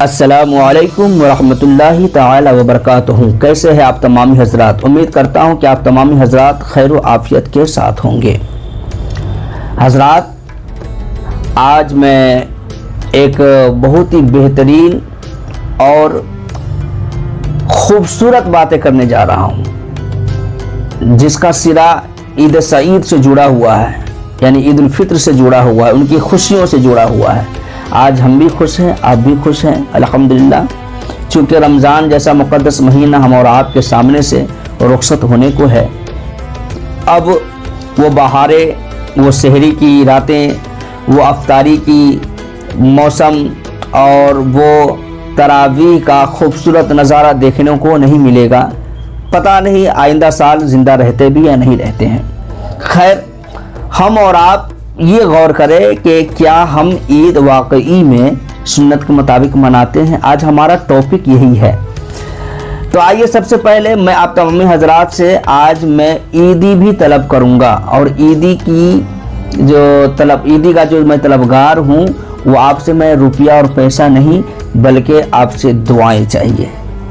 السلام علیکم ورحمۃ اللہ تعالی وبرکاتہ۔ کیسے ہیں آپ تمامی حضرات؟ امید کرتا ہوں کہ آپ تمامی حضرات خیر و عافیت کے ساتھ ہوں گے۔ حضرات، آج میں ایک بہت ہی بہترین اور خوبصورت باتیں کرنے جا رہا ہوں، جس کا سرا عید سعید سے جڑا ہوا ہے، یعنی عید الفطر سے جڑا ہوا ہے، ان کی خوشیوں سے جڑا ہوا ہے۔ آج ہم بھی خوش ہیں، آپ بھی خوش ہیں الحمدللہ، چونکہ رمضان جیسا مقدس مہینہ ہم اور آپ کے سامنے سے رخصت ہونے کو ہے۔ اب وہ بہاریں، وہ سحری کی راتیں، وہ افطاری کی موسم اور وہ تراویح کا خوبصورت نظارہ دیکھنے کو نہیں ملے گا۔ پتہ نہیں آئندہ سال زندہ رہتے بھی یا نہیں رہتے ہیں۔ خیر، ہم اور آپ یہ غور کریں کہ کیا ہم عید واقعی میں سنت کے مطابق مناتے ہیں؟ آج ہمارا ٹاپک یہی ہے۔ تو آئیے سب سے پہلے میں آپ تمامی حضرات سے آج میں عیدی بھی طلب کروں گا، اور عیدی کا جو میں طلبگار ہوں، وہ آپ سے میں روپیہ اور پیسہ نہیں بلکہ آپ سے دعائیں چاہیے۔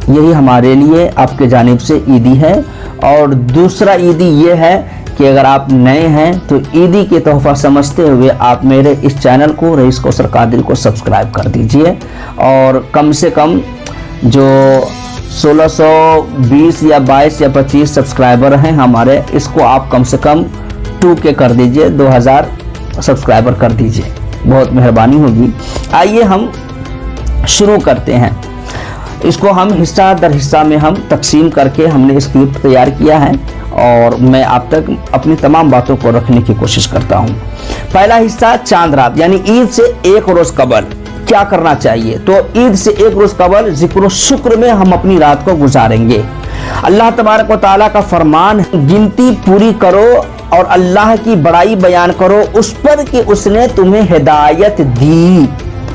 یہی ہمارے لیے آپ کے جانب سے عیدی ہے۔ اور دوسرا عیدی یہ ہے کہ اگر آپ نئے ہیں تو عیدی کے تحفہ سمجھتے ہوئے آپ میرے اس چینل کو رئیس کوثر قادری کو سبسکرائب کر دیجئے، اور کم سے کم جو 1620 یا 22 یا 25 سبسکرائبر ہیں ہمارے، اس کو آپ کم سے کم 2K کر دیجئے، 2000 سبسکرائبر کر دیجئے، بہت مہربانی ہوگی۔ آئیے ہم شروع کرتے ہیں۔ اس کو ہم حصہ در حصہ میں ہم تقسیم کر کے ہم نے اسکرپٹ تیار کیا ہے، اور میں آپ تک اپنی تمام باتوں کو رکھنے کی کوشش کرتا ہوں۔ پہلا حصہ چاند رات، یعنی عید سے ایک روز قبل کیا کرنا چاہیے۔ تو عید سے ایک روز قبل ذکر و شکر میں ہم اپنی رات کو گزاریں گے۔ اللہ تبارک و تعالیٰ کا فرمان ہے، گنتی پوری کرو اور اللہ کی بڑائی بیان کرو اس پر کہ اس نے تمہیں ہدایت دی۔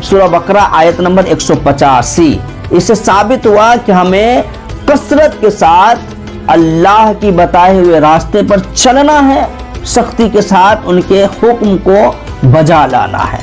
سورہ بقرہ آیت نمبر 185۔ اس سے ثابت ہوا کہ ہمیں کثرت کے ساتھ اللہ کی بتائے ہوئے راستے پر چلنا ہے، سختی کے ساتھ ان کے حکم کو بجا لانا ہے۔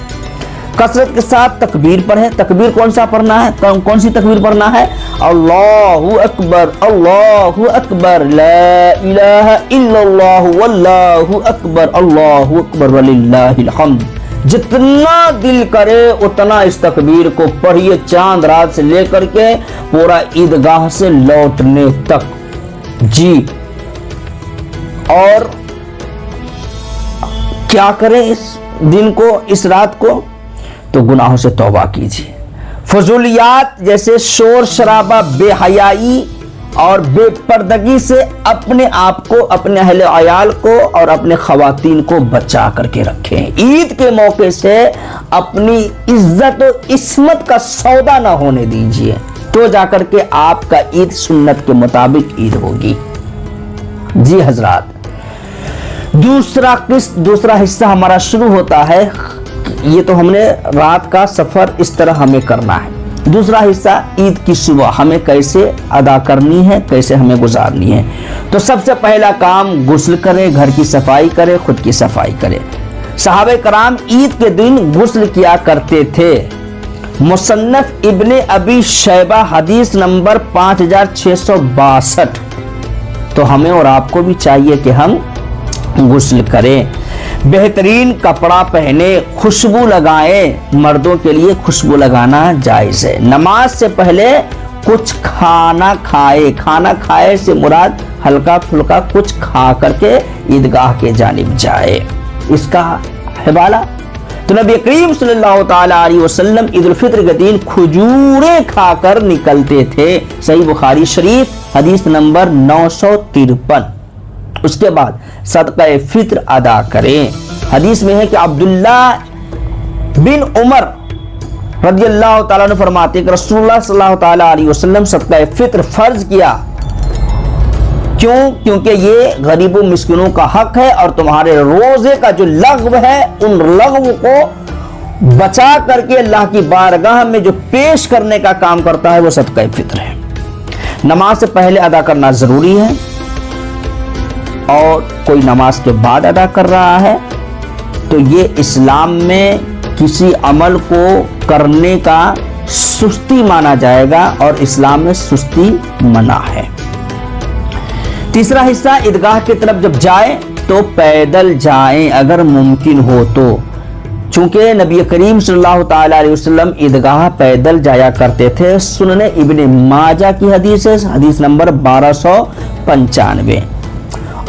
کثرت کے ساتھ تکبیر پڑھیں۔ تکبیر کون سا پڑھنا ہے؟ کون سی تکبیر پڑھنا ہے؟ اللہ اکبر، اللہ اکبر، لا الہ الا اللہ، واللہ اکبر، اللہ اکبر وللہ الحمد۔ جتنا دل کرے اتنا اس تکبیر کو پڑھیے، چاند رات سے لے کر کے پورا عیدگاہ سے لوٹنے تک۔ جی، اور کیا کریں اس دن کو، اس رات کو؟ تو گناہوں سے توبہ کیجیے، فضولیات جیسے شور شرابہ، بے حیائی اور بے پردگی سے اپنے آپ کو، اپنے اہل عیال کو اور اپنے خواتین کو بچا کر کے رکھیں۔ عید کے موقع سے اپنی عزت و عصمت کا سودا نہ ہونے دیجیے، تو جا کر کے آپ کا عید سنت کے مطابق عید ہوگی۔ جی حضرات، دوسرا حصہ ہمارا شروع ہوتا ہے۔ یہ تو ہم نے رات کا سفر اس طرح ہمیں کرنا ہے۔ دوسرا حصہ عید کی صبح ہمیں کیسے ادا کرنی ہے، کیسے ہمیں گزارنی ہے۔ تو سب سے پہلا کام غسل کرے، گھر کی صفائی کرے، خود کی صفائی کرے۔ صحابہ کرام عید کے دن غسل کیا کرتے تھے۔ مصنف ابن ابی شیبہ حدیث نمبر 5662۔ تو ہمیں اور آپ کو بھی چاہیے کہ ہم غسل کریں، بہترین کپڑا پہنے، خوشبو لگائیں۔ مردوں کے لیے خوشبو لگانا جائز ہے۔ نماز سے پہلے کچھ کھانا کھائے۔ کھانا کھائے سے مراد ہلکا پھلکا کچھ کھا کر کے عیدگاہ کے جانب جائے، اس کا حوالہ۔ تو نبی کریم صلی اللہ تعالی علیہ وسلم عید الفطر کے دن کھجوریں کھا کر نکلتے تھے۔ صحیح بخاری شریف حدیث نمبر 953۔ اس کے بعد صدقہ فطر ادا کریں۔ حدیث میں ہے کہ عبداللہ بن عمر رضی اللہ تعالیٰ عنہ فرماتے کہ رسول اللہ صلی اللہ تعالیٰ علیہ وسلم صدقہ فطر فرض کیا۔ کیوں؟ کیونکہ یہ غریب و مسکینوں کا حق ہے، اور تمہارے روزے کا جو لغو ہے، ان لغو کو بچا کر کے اللہ کی بارگاہ میں جو پیش کرنے کا کام کرتا ہے وہ صدقہ فطر ہے۔ نماز سے پہلے ادا کرنا ضروری ہے، اور کوئی نماز کے بعد ادا کر رہا ہے تو یہ اسلام میں کسی عمل کو کرنے کا सुस्ती माना जाएगा और इस्लाम में सुस्ती मना है। तीसरा हिस्सा, ईदगाह की तरफ जब जाए तो पैदल जाएं अगर मुमकिन हो तो। चूंकि नबी करीम सल्लल्लाहु ताला अलैहि वसल्लम ईदगाह पैदल जाया करते थे। सुनने इब्ने माजा की हदीस है, हदीस नंबर 1295।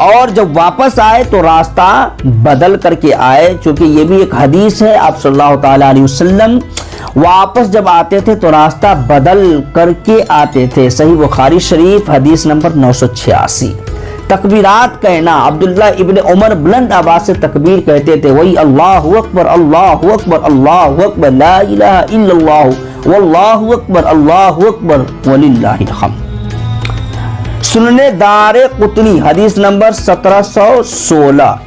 और जब वापस आए तो रास्ता बदल करके आए, क्योंकि ये भी एक हदीस है। आप सल्लल्लाहु ताला अलैहि वसल्लम वापस जब आते थे तो रास्ता बदल करके आते थे। सही बुखारी शरीफ हदीस नंबर 986। तकबीरात कहना, अब्दुल्ला इब्ने उमर बुलंद आवाज से तकबीर कहते थे, वही अल्लाहु अकबर अल्लाहु अकबर अल्लाहु अकबर ला इलाहा इल्लल्लाह वल्लाहु अकबर अल्लाहु अकबर वलिल्लाहिल हम्द। सुनने दारे कुतनी हदीस नंबर 1716।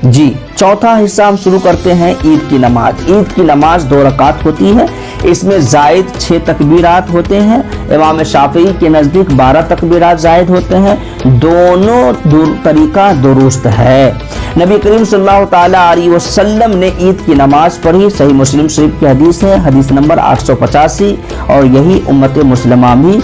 जी, चौथा हिस्सा हम शुरू करते हैं ईद की नमाज। ईद की नमाज 2 रकात होती है। इसमें जायद 6 तकबीरात होते हैं। इमाम शाफी के नज़दीक 12 तकबीरात जायद होते हैं। दोनों तरीका दुरुस्त है। नबी करीम सल्लल्लाहु ताला अलैहि वसल्लम ने ईद की नमाज पढ़ी। सही मुस्लिम शरीफ की हदीस है, हदीस नंबर 885। और यही उम्मत मुस्लिमा भी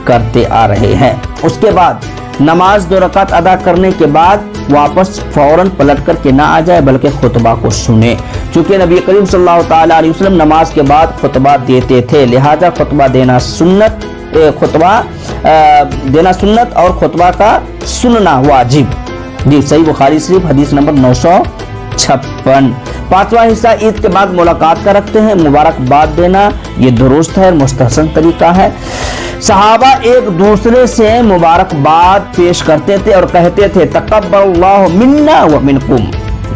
करते आ रहे हैं। उसके बाद नमाज 2 रकात अदा करने के बाद वापस फौरन पलट कर के ना आ जाए, बल्कि खुतबा को सुने। चूंकि नबी करीम सल्लल्लाहु ताला अलैहि वसल्लम नमाज के बाद खुतबा देते थे, लिहाजा खुतबा देना सुन्नत, और खुतबा का सुनना वाजिब। जी, सही बुखारी शरीफ हदीस नंबर 956। पांचवा हिस्सा ईद के बाद मुलाकात का रखते हैं। मुबारकबाद देना ये दुरुस्त है, मुस्तहसन तरीका है। सहाबा एक दूसरे से मुबारकबाद पेश करते थे और कहते थे, तक़ब्बलल्लाहु मिन्ना व मिनकुम,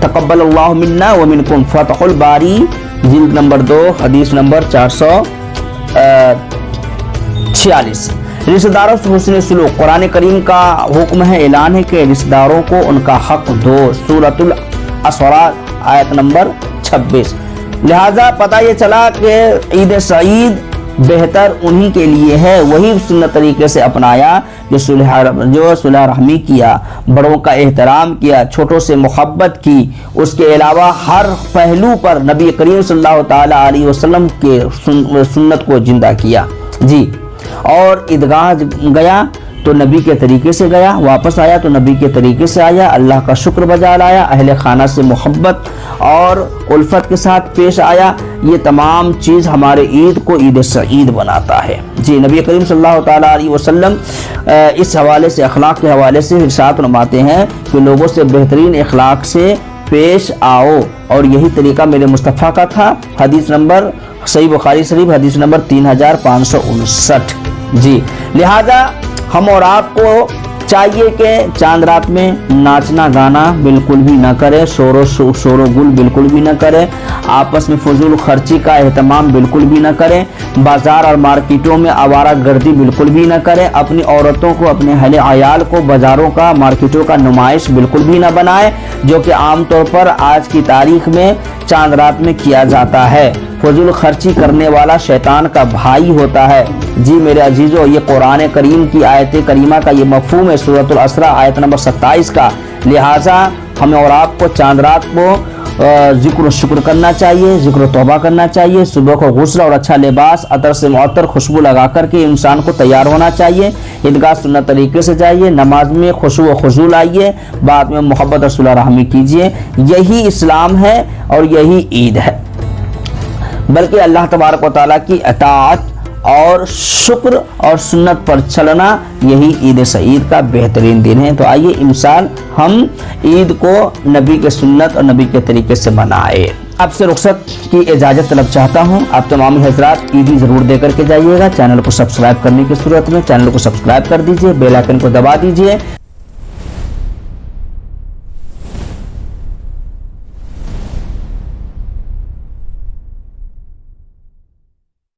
तक़ब्बलल्लाहु मिन्ना व मिनकुम। फतहुल बारी जिल्द नंबर 2 हदीस नंबर 446। रिश्तेदारों से हुस्न सलूक, कुरान करीम का हुक्म है, ऐलान है कि रिश्तेदारों को उनका हक दो। सूरतुल असरा आयत नंबर 26। लिहाजा पता ये चला कि ईद सईद बेहतर उन्हीं के लिए है। वही सुन्नत तरीके से अपनाया जो सुलह रहमी किया, बड़ों का एहतराम किया, छोटों से मोहब्बत की। उसके अलावा हर पहलू पर नबी करीम सल्लल्लाहु ताला अलैहि वसल्लम के सुन्नत को जिंदा किया। जी, और ईदगाह गया तो नबी के तरीके से गया, वापस आया तो नबी के तरीके से आया, अल्लाह का शुक्र बजा लाया, अहले खाना से मोहब्बत और उल्फत के साथ पेश आया। ये तमाम चीज़ हमारे ईद को ईद सईद बनाता है। जी, नबी करीम सल्लल्लाहु ताला अलैहि वसल्लम इस हवाले से, अखलाक के हवाले से इरशाद फरमाते हैं कि लोगों से बेहतरीन अखलाक से पेश आओ, और यही तरीका मेरे मुस्तफ़ा का था। हदीस नंबर सही बुखारी शरीफ हदीस नंबर 3559। जी, लिहाजा हम और आपको चाहिए कि चांद रात में नाचना गाना बिल्कुल भी ना करें, शोरो गुल बिल्कुल भी ना करें, आपस में फजूल खर्ची का एहतमाम बिल्कुल भी ना करें, बाजार और मार्केटों में आवारा गर्दी बिल्कुल भी ना करें, अपनी औरतों को, अपने अहले आयाल को बाजारों का, मार्केटों का नुमाइश बिल्कुल भी ना बनाएं, जो कि आमतौर पर आज की तारीख में चांद रात में किया जाता है। फजूल खर्ची करने वाला शैतान का भाई होता है। जी मेरे अजीजों, ये कुरान करीम की आयत करीमा का ये मफहूम है, सूरतुल असरा आयत नंबर 27 का। लिहाजा हमें और आपको चांद रात को जिक्र शुक्र करना चाहिए, जिक्र तौबा करना चाहिए। सुबह को गुस्ल और अच्छा लिबास, अतर से मुअत्तर खुशबू लगा करके इंसान को तैयार होना चाहिए। ईदगाह सुन्नत तरीके से जाइए, नमाज में खुशू व खुजू लाइए, बाद में मोहब्बत और सुलह रहमी कीजिए। यही इस्लाम है और यही ईद है। बल्कि अल्लाह तबारक व तआला की अताअत और शुक्र और सुन्नत पर चलना, यही ईद सईद का बेहतरीन दिन है। तो आइए इंसान हम ईद को नबी के सुन्नत और नबी के तरीके से मनाए। आपसे रुखसत की इजाज़त तलब चाहता हूँ। आप तमाम हजरात ईदी ज़रूर दे करके जाइएगा। चैनल को सब्सक्राइब करने की सूरत में चैनल को सब्सक्राइब कर दीजिए, बेल आइकन को दबा दीजिए।